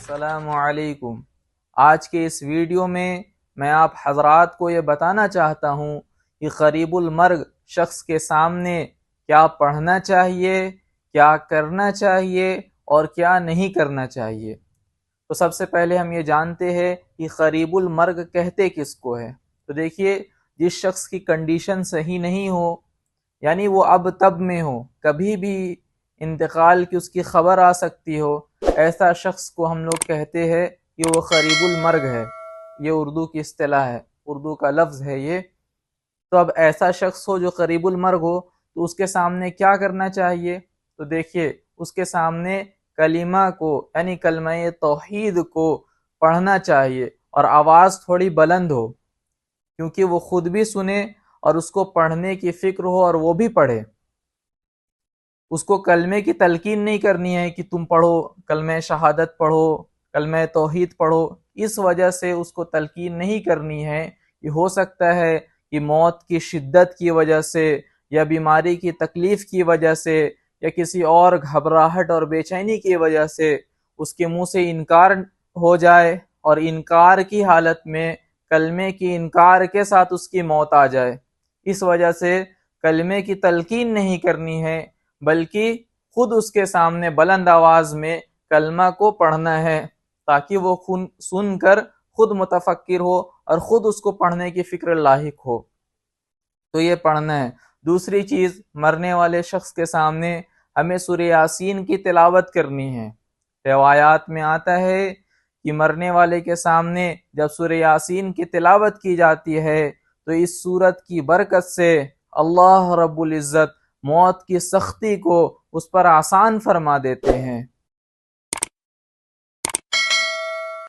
السلام علیکم۔ آج کے اس ویڈیو میں آپ حضرات کو یہ بتانا چاہتا ہوں کہ قریب المرگ شخص کے سامنے کیا پڑھنا چاہیے، کیا کرنا چاہیے اور کیا نہیں کرنا چاہیے۔ تو سب سے پہلے ہم یہ جانتے ہیں کہ قریب المرگ کہتے کس کو ہے۔ تو دیکھیے، جس شخص کی کنڈیشن صحیح نہیں ہو، یعنی وہ اب تب میں ہو، کبھی بھی انتقال کی اس کی خبر آ سکتی ہو، ایسا شخص کو ہم لوگ کہتے ہیں کہ وہ قریب المرگ ہے۔ یہ اردو کی اصطلاح ہے، اردو کا لفظ ہے یہ۔ تو اب ایسا شخص ہو جو قریب المرگ ہو، تو اس کے سامنے کیا کرنا چاہیے؟ تو دیکھیے، اس کے سامنے کلمہ کو یعنی کلمہ توحید کو پڑھنا چاہیے، اور آواز تھوڑی بلند ہو، کیونکہ وہ خود بھی سنے اور اس کو پڑھنے کی فکر ہو اور وہ بھی پڑھے۔ اس کو کلمے کی تلقین نہیں کرنی ہے کہ تم پڑھو، کلمہ شہادت پڑھو، کلمہ توحید پڑھو۔ اس وجہ سے اس کو تلقین نہیں کرنی ہے کہ ہو سکتا ہے کہ موت کی شدت کی وجہ سے یا بیماری کی تکلیف کی وجہ سے یا کسی اور گھبراہٹ اور بے چینی کی وجہ سے اس کے منہ سے انکار ہو جائے، اور انکار کی حالت میں کلمے کی انکار کے ساتھ اس کی موت آ جائے۔ اس وجہ سے کلمے کی تلقین نہیں کرنی ہے، بلکہ خود اس کے سامنے بلند آواز میں کلمہ کو پڑھنا ہے، تاکہ وہ سن کر خود متفکر ہو اور خود اس کو پڑھنے کی فکر لاحق ہو۔ تو یہ پڑھنا ہے۔ دوسری چیز، مرنے والے شخص کے سامنے ہمیں سورہ یاسین کی تلاوت کرنی ہے۔ روایات میں آتا ہے کہ مرنے والے کے سامنے جب سورہ یاسین کی تلاوت کی جاتی ہے تو اس سورت کی برکت سے اللہ رب العزت موت کی سختی کو اس پر آسان فرما دیتے ہیں۔